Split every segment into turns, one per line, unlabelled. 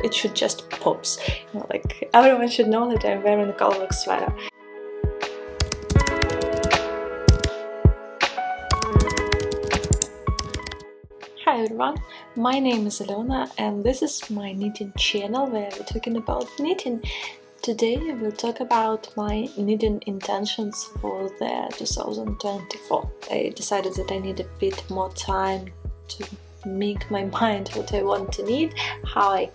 it should just pops. You know, like everyone should know that I'm wearing a Colorwork sweater. Hi everyone, my name is Alena and this is my knitting channel where we're talking about knitting. Today we'll talk about my knitting intentions for the 2024. I decided that I need a bit more time to make my mind what I want to knit, how I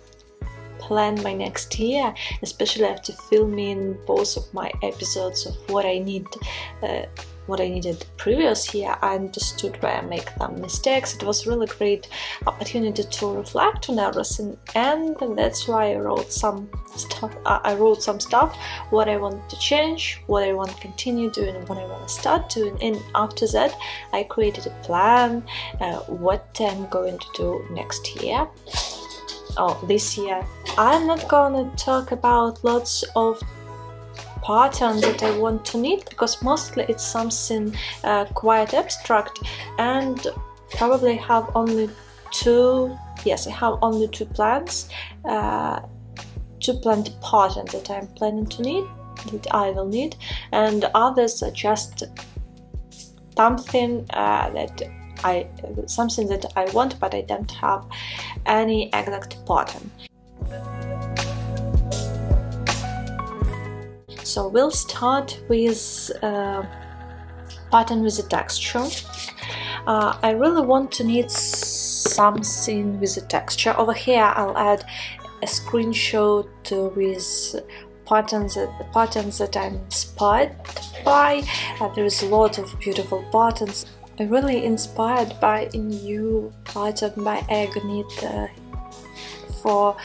plan my next year, especially after filming both of my episodes of what I need. What I needed previous year, I understood where I make some mistakes. It was really great opportunity to reflect on everything, and that's why I wrote some stuff. What I want to change, what I want to continue doing, and what I want to start doing. And after that, I created a plan what I'm going to do next year. This year I'm not gonna talk about lots of patterns that I want to knit, because mostly it's something quite abstract, and probably have only two. Yes, I have only two plans, two planned patterns that I'm planning to knit, that I will knit, and others are just something something that I want, but I don't have any exact pattern. So we'll start with pattern with a texture. I really want to knit something with a texture. Over here I'll add a screenshot with patterns that I'm inspired by. There is a lot of beautiful patterns. I'm really inspired by a new pattern by Egg Knit for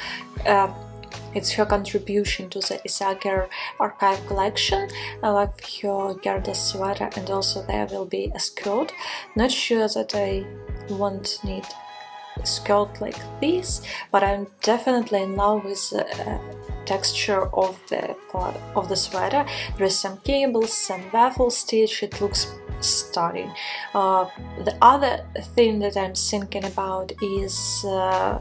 it's her contribution to the Isager archive collection. I like her Gerda sweater, and also there will be a skirt. Not sure that I want to knit a skirt like this, but I'm definitely in love with the texture of the sweater. There is some cables, some waffle stitch. It looks stunning. The other thing that I'm thinking about is a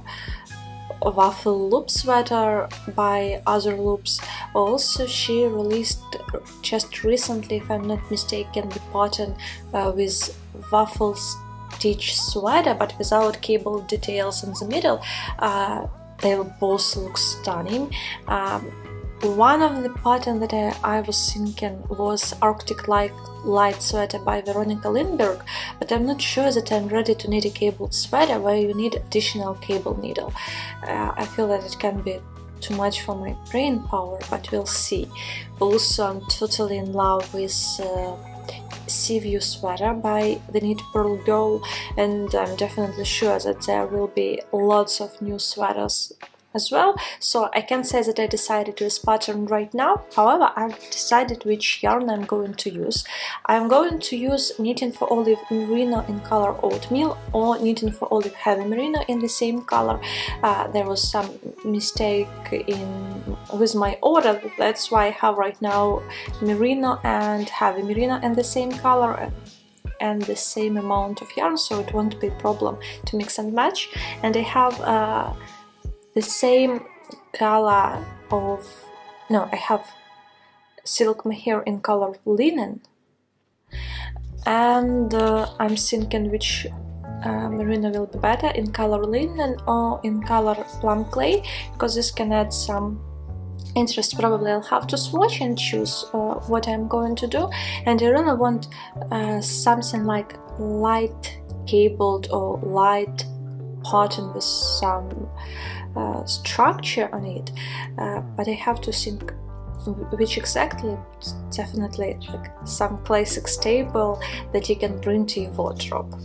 waffle loop sweater by Other Loops. Also, she released just recently, if I'm not mistaken, the pattern with waffle stitch sweater, but without cable details in the middle. They both look stunning. One of the patterns that I was thinking was Arctic Light sweater by Veronica Lindberg, but I'm not sure that I'm ready to knit a cabled sweater where you need additional cable needle. I feel that it can be too much for my brain power, but we'll see. Also, I'm totally in love with Sea View sweater by the Knit Pearl Girl, and I'm definitely sure that there will be lots of new sweaters as well. So I can't say that I decided this pattern right now. However, I've decided which yarn I'm going to use. I'm going to use Knitting for Olive Merino in color Oatmeal, or Knitting for Olive Heavy Merino in the same color. There was some mistake with my order. That's why I have right now Merino and Heavy Merino in the same color and the same amount of yarn, so it won't be a problem to mix and match. And I have the same color of, no, I have Silk Mohair in color Linen, and I'm thinking which merino will be better, in color Linen or in color Plum Clay, because this can add some interest. Probably I'll have to swatch and choose what I'm going to do, and I really want something like light cabled or light pattern with some structure on it, but I have to think which exactly. Definitely like some classic staple that you can bring to your wardrobe.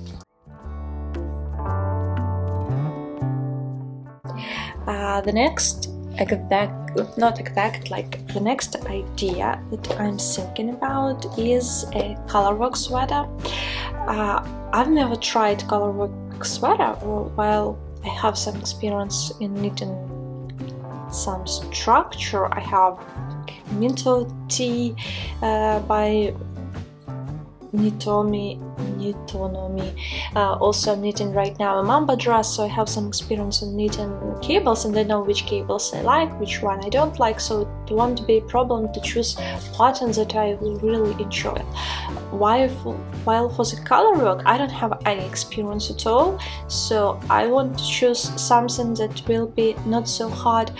The next the next idea that I'm thinking about is a Colorwork sweater. I've never tried Colorwork sweater. While I have some experience in knitting some structure, I have Minto Tea by knitonomy. Also, I'm knitting right now a mamba dress, so I have some experience in knitting cables, and I know which cables I like, which one I don't like, so it won't be a problem to choose patterns that I will really enjoy. While for the color work, I don't have any experience at all, so I want to choose something that will be not so hard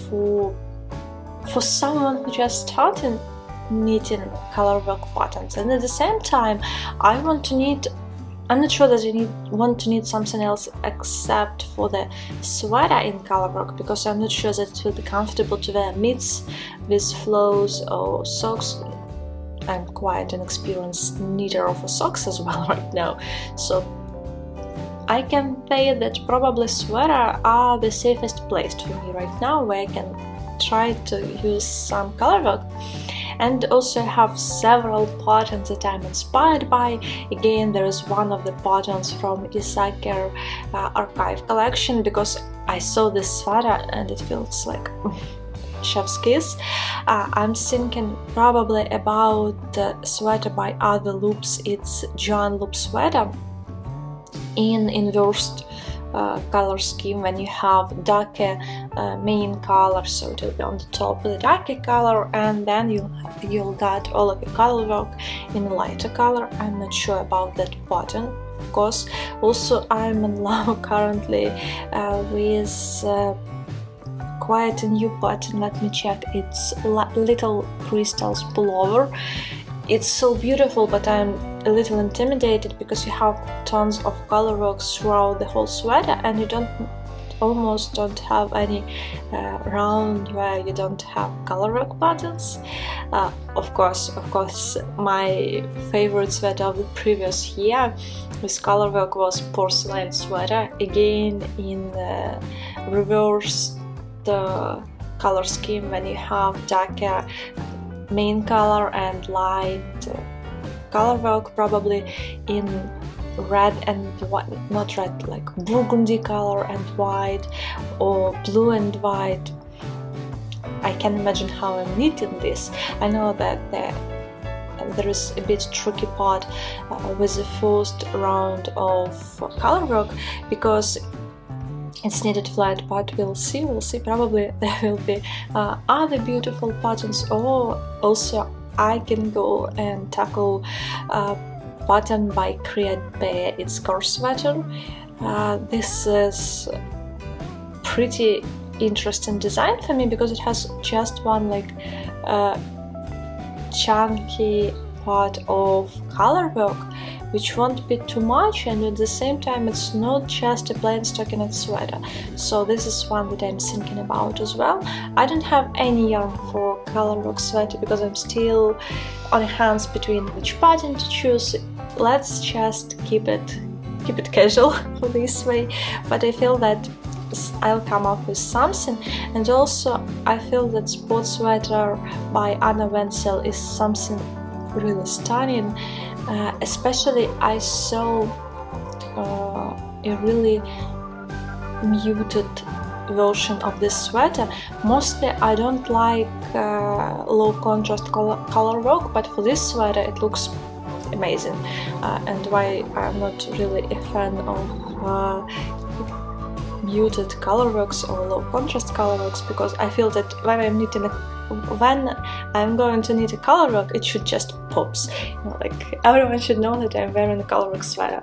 for someone who just started knitting colorwork patterns. And at the same time, I want to knit, I'm not sure that I want to knit something else except for the sweater in colorwork, because I'm not sure that it will be comfortable to wear mitts with flows or socks. I'm quite an experienced knitter of socks as well right now, so I can say that probably sweater are the safest place for me right now, where I can try to use some colorwork. And also have several patterns that I'm inspired by. Again, there is one of the patterns from Isaker archive collection, because I saw this sweater and it feels like chef's kiss. I'm thinking probably about the sweater by Other Loops. It's Joan Loop sweater in inversed color scheme, when you have darker main color, so it will be on the top with the darker color, and then you'll get all of your color work in a lighter color. I'm not sure about that pattern, of course. Also, I'm in love currently with quite a new pattern. Let me check. It's Little Crystals Pullover. It's so beautiful, but I'm a little intimidated because you have tons of color work throughout the whole sweater, and you almost don't have any round where you don't have color work patterns. Of course, my favorite sweater of the previous year with color work was Porcelain sweater, again in reversed color scheme, when you have darker main color and light color work, probably in red and white, not red, like burgundy color and white, or blue and white. I can imagine how I'm knitting this. I know that there is a bit tricky part with the first round of color work, because it's knitted flat, but we'll see. Probably there will be other beautiful patterns, or also I can go and tackle a pattern by Create Bear. It's Colorwork Sweater. This is pretty interesting design for me, because it has just one like chunky part of color work, which won't be too much, and at the same time it's not just a plain stockinette sweater. So this is one that I'm thinking about as well. I don't have any yarn for Colorwork Sweater because I'm still on hands between which pattern to choose. Let's just keep it casual for this way, but I feel that I'll come up with something. And also I feel that Sport Sweater by Anna Wenzel is something really stunning. Especially I saw a really muted version of this sweater. Mostly I don't like low contrast color work, but for this sweater it looks amazing. And why I'm not really a fan of muted color works or low contrast color works, because I feel that when I'm going to knit a color work, it should just pops. Like everyone should know that I'm wearing a Colorwork sweater.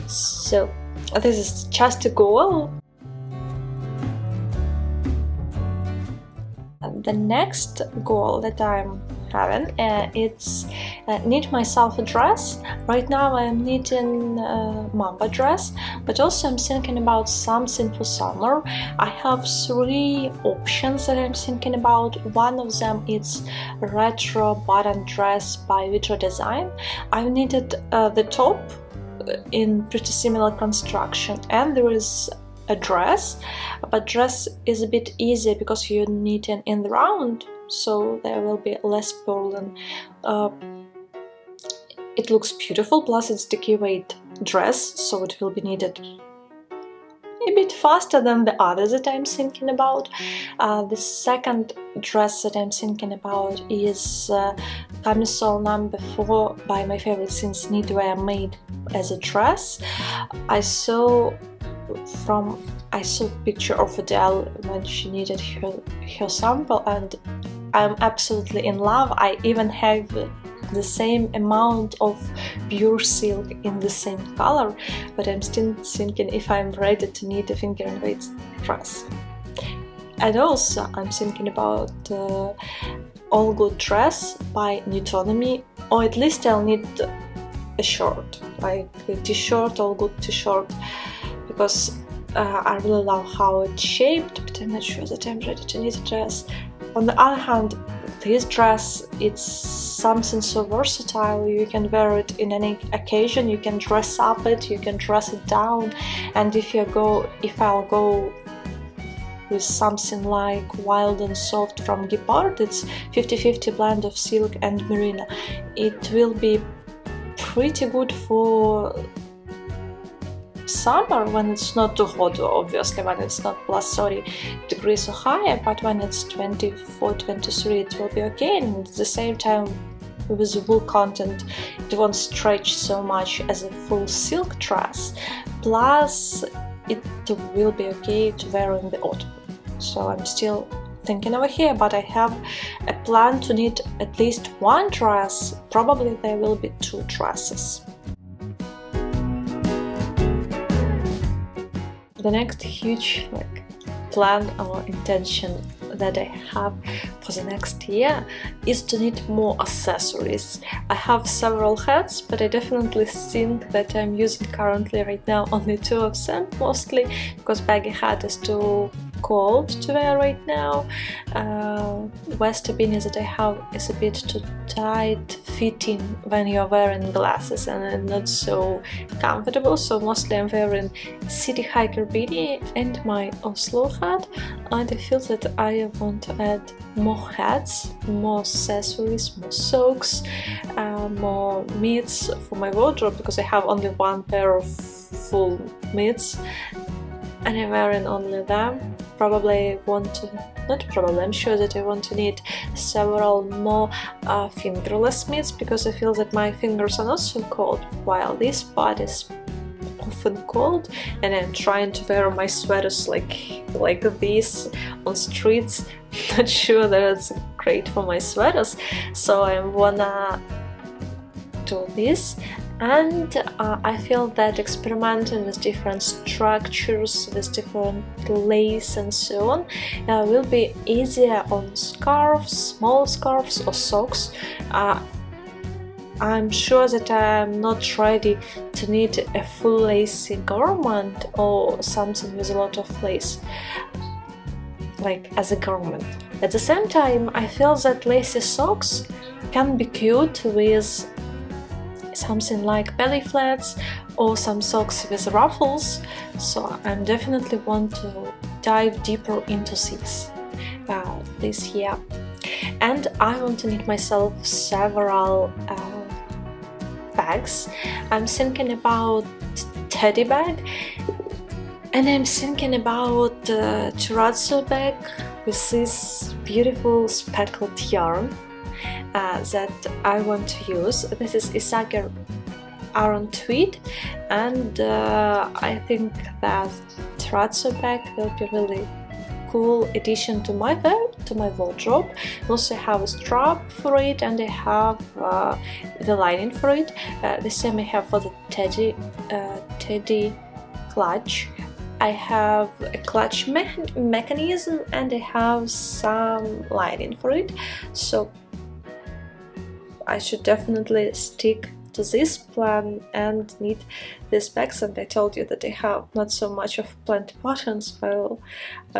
So this is just a goal. The next goal that I'm having it's knit myself a dress. Right now I'm knitting a mamba dress, but also I'm thinking about something for summer. I have 3 options that I'm thinking about. One of them is retro button dress by Vitro Design. I've knitted the top in pretty similar construction, and there is a dress, but dress is a bit easier because you're knitting in the round, so there will be less purling. It looks beautiful, plus it's decay weight dress, so it will be knitted a bit faster than the others that I'm thinking about. The second dress that I'm thinking about is camisole number 4 by my favorite since knitwear made as a dress. I saw a picture of Adele when she knitted her sample, and I'm absolutely in love. I even have the same amount of pure silk in the same color, but I'm still thinking if I'm ready to knit a finger and weights dress. And also I'm thinking about All Good dress by Knitonomy, or at least I'll need a short, like a t-shirt, All Good t-shirt, because I really love how it's shaped, but I'm not sure that I'm ready to knit a dress. On the other hand, this dress, it's something so versatile. You can wear it in any occasion, you can dress up it, you can dress it down, and if I'll go with something like Wild and Soft from Gepard, it's 50-50 blend of silk and merino. It will be pretty good for summer when it's not too hot, obviously when it's not plus 30 degrees or higher, but when it's 24-23 it will be okay, and at the same time with the wool content it won't stretch so much as a full silk dress, plus it will be okay to wear in the autumn. So I'm still thinking over here, but I have a plan to knit at least one dress. Probably there will be 2 dresses. The next huge plan or intention that I have for the next year is to knit more accessories. I have several hats, but I definitely think that I'm using currently right now only 2 of them, mostly because baggy hat is too cold to wear right now. Vest beanie that I have is a bit too tight fitting when you're wearing glasses and not so comfortable, so mostly I'm wearing city hiker beanie and my Oslo hat, and I feel that I want to add more hats, more accessories, more socks, more mitts for my wardrobe, because I have only 1 pair of full mitts and I'm wearing only them. I'm sure that I want to knit several more fingerless mitts, because I feel that my fingers are not so cold, while this part is often cold, and I'm trying to wear my sweaters like this on streets. Not sure that it's great for my sweaters, so I wanna do this. And I feel that experimenting with different structures, with different lace and so on, will be easier on scarves, small scarves or socks. I'm sure that I'm not ready to knit a full lacy garment or something with a lot of lace, like as a garment. At the same time, I feel that lacy socks can be cute with something like belly flats or some socks with ruffles, so I definitely want to dive deeper into this year. And I want to knit myself several bags. I'm thinking about teddy bag, and I'm thinking about terrazzo bag with this beautiful speckled yarn that I want to use. This is Isager Aran Tweed, and I think that terrazzo bag will be really cool addition to my wardrobe. I also have a strap for it, and I have the lining for it. The same I have for the teddy clutch. I have a clutch mechanism, and I have some lining for it, so I should definitely stick to this plan and knit these bags. And I told you that I have not so much of planned patterns. I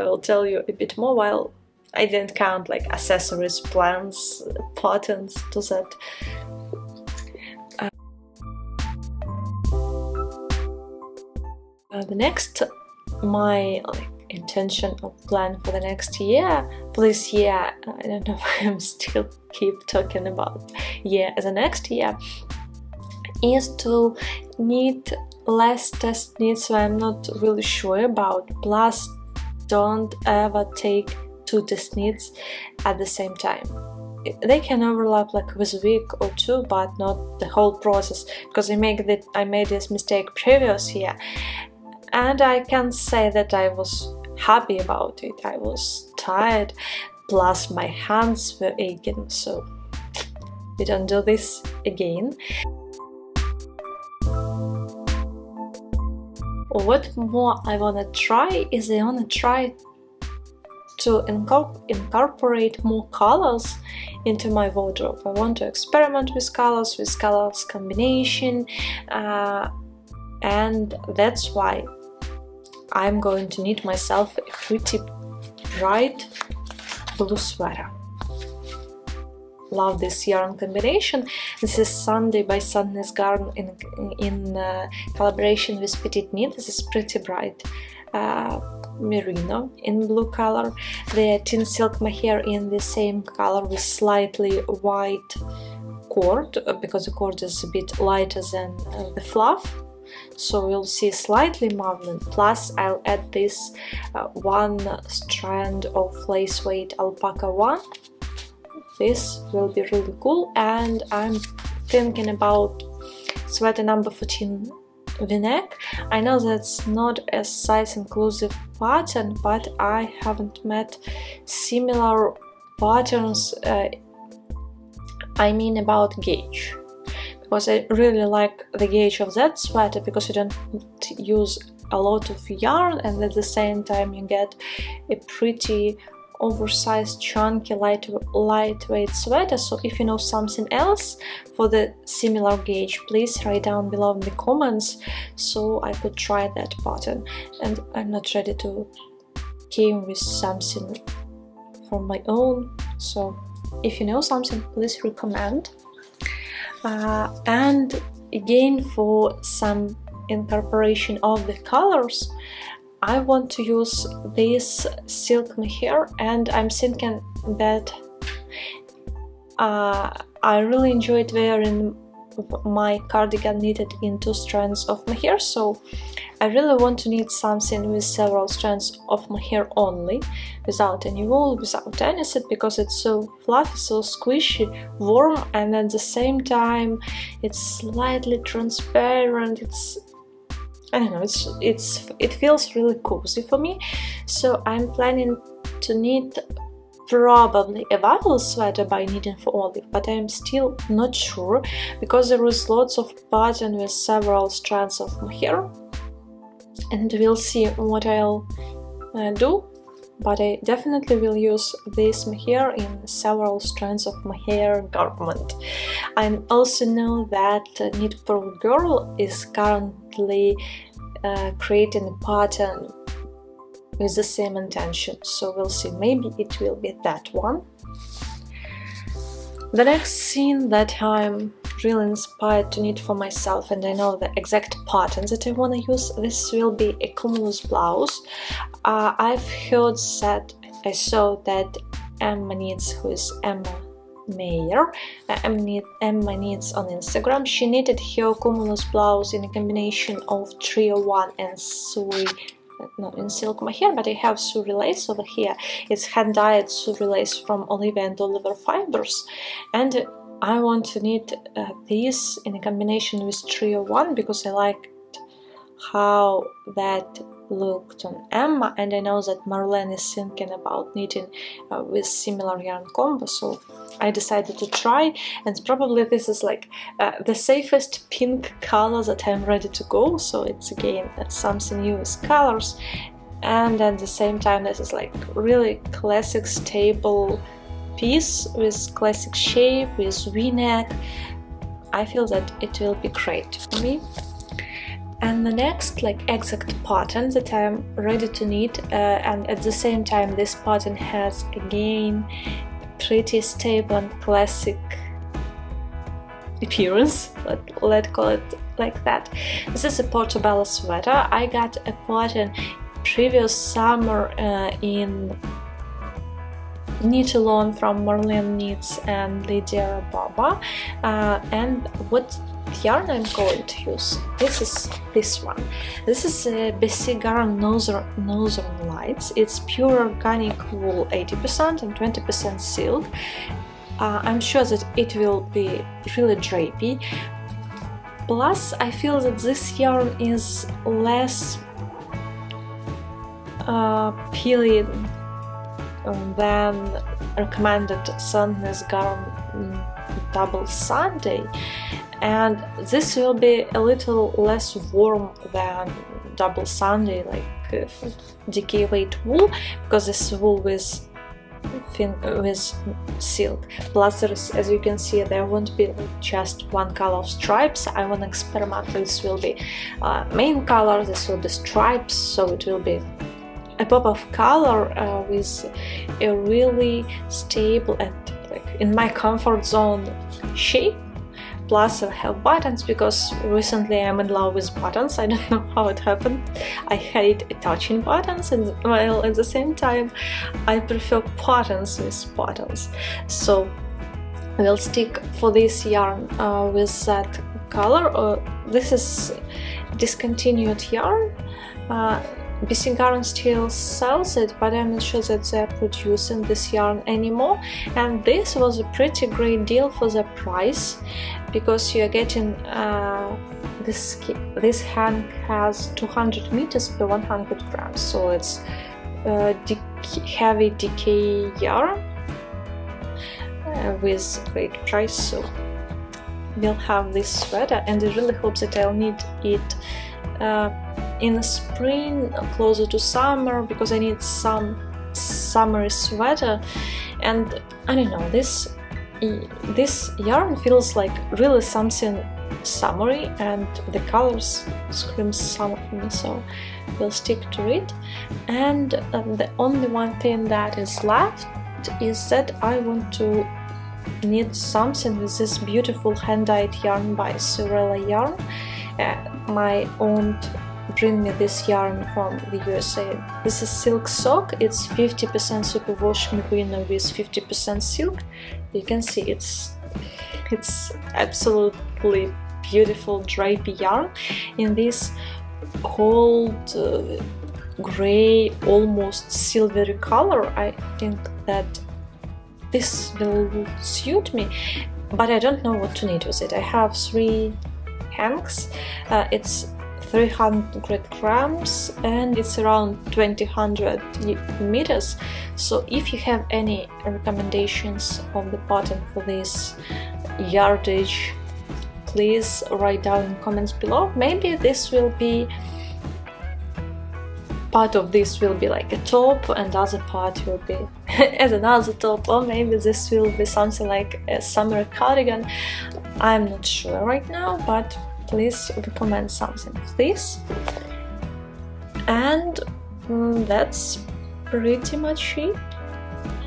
will tell you a bit more, while I didn't count like accessories, plans, patterns to that. The next, my intention or plan for the next year, for this year, I don't know if I'm still keep talking about the next year, is to knit less test knits, so I'm not really sure about. Plus, don't ever take 2 test knits at the same time. They can overlap like with a week or 2, but not the whole process, because I made this mistake previous year, and I can't say that I was happy about it. I was tired, plus my hands were aching, so we don't do this again. What more I wanna try is I wanna try to incorporate more colors into my wardrobe. I want to experiment with colors combination, and that's why I'm going to knit myself a pretty bright blue sweater. Love this yarn combination. This is Sunday by Sadness Garden in collaboration with Petite Knit. This is pretty bright merino in blue color. The tin silk mohair in the same color with slightly white cord, because the cord is a bit lighter than the fluff, so we'll see slightly muslin. Plus I'll add this one strand of lace weight alpaca one. This will be really cool, and I'm thinking about sweater number 14 v-neck. I know that's not a size inclusive pattern, but I haven't met similar patterns, I mean about gauge, because I really like the gauge of that sweater, because you don't use a lot of yarn, and at the same time you get a pretty oversized, chunky, lightweight sweater. So if you know something else for the similar gauge, please write down below in the comments, so I could try that pattern. And I'm not ready to came with something from my own, so if you know something, please recommend. And again, for some incorporation of the colors, I want to use this silk mohair, and I'm thinking that I really enjoyed wearing my cardigan knitted in 2 strands of mohair, so I really want to knit something with several strands of mohair only, without any wool, without any silk, because it's so fluffy, so squishy, warm, and at the same time it's slightly transparent. I don't know, it feels really cozy for me. So I'm planning to knit probably a waffle sweater by knitting for Olive, but I'm still not sure, because there is lots of pattern with several strands of mohair, and we'll see what I'll do. But I definitely will use this mohair in several strands of mohair garment. I also know that Knit Pro Girl is currently creating a pattern with the same intention, so we'll see, maybe it will be that one. The next thing that I'm really inspired to knit for myself, and I know the exact pattern that I want to use, this will be a cumulus blouse. I've heard that, I saw that Emma Knits, who is Emma Meyer, Emma Knits on Instagram, she knitted her cumulus blouse in a combination of 301 and suri, no, in silk mohair, but I have suri lace over here. It's hand-dyed suri lace from Olivia and Oliver fibers, and I want to knit this in a combination with 301 because I liked how that looked on Emma, and I know that Marlene is thinking about knitting with similar yarn combo, so I decided to try, and probably this is like the safest pink color that I'm ready to go, so it's again something new with colors, and at the same time this is like really classic stable piece with classic shape, with v-neck. I feel that it will be great for me. And the next exact pattern that I'm ready to knit, and at the same time this pattern has again pretty stable and classic appearance, let's call it like that. This is a Portobello sweater. I got a pattern previous summer in Knit Alone from Marlene Knits and Lydia Baba, and what yarn I'm going to use, this is this one. This is a BC Garn Northern Lights. It's pure organic wool 80% and 20% silk. I'm sure that it will be really drapey. Plus, I feel that this yarn is less peeling than recommended Sandnes Garn Double Sunday, and this will be a little less warm than Double Sunday, like DK weight wool, because this wool with silk. Plus, there is, as you can see, there won't be just one color of stripes. I want to experiment. This will be main color, this will be stripes, so it will be a pop of color with a really stable and like in my comfort zone shape. Plus I have buttons, because recently I'm in love with buttons. I don't know how it happened. I hate touching buttons, and while at the same time I prefer patterns with buttons. So we'll stick for this yarn with that color. This is discontinued yarn. BC Garn still sells it, but I'm not sure that they're producing this yarn anymore. And this was a pretty great deal for the price, because you're getting this hang has 200 meters per 100 grams, so it's heavy DK yarn with great price. So we'll have this sweater, and I really hope that I'll need it in the spring, closer to summer, because I need some summer sweater. And I don't know, this yarn feels like really something summery, and the colors scream summer for me, so we'll stick to it. And the only one thing that is left is that I want to knit something with this beautiful hand-dyed yarn by Sorella Yarn. My aunt bring me this yarn from the USA. This is Silk Sock. It's 50% superwash merino with 50% silk. You can see it's absolutely beautiful drapey yarn in this cold gray, almost silvery color. I think that this will suit me, but I don't know what to knit with it. I have 3 hanks. It's 300 grams and it's around 2000 meters. So if you have any recommendations of the pattern for this yardage, please write down in comments below. Maybe this will be part of this will be like a top and other part will be as another top, or maybe this will be something like a summer cardigan. I'm not sure right now, but please recommend something of this. And that's pretty much it.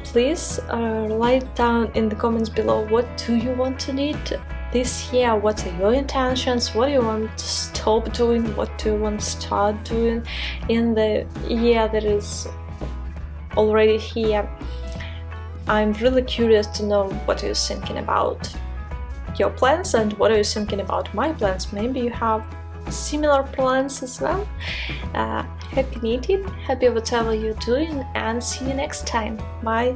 Please write down in the comments below, what do you want to knit this year? What are your intentions? What do you want to stop doing? What do you want to start doing in the year that is already here? I'm really curious to know what you're thinking about your plans and what are you thinking about my plans. Maybe you have similar plans as well. Happy knitting, happy whatever you're doing, and see you next time. Bye!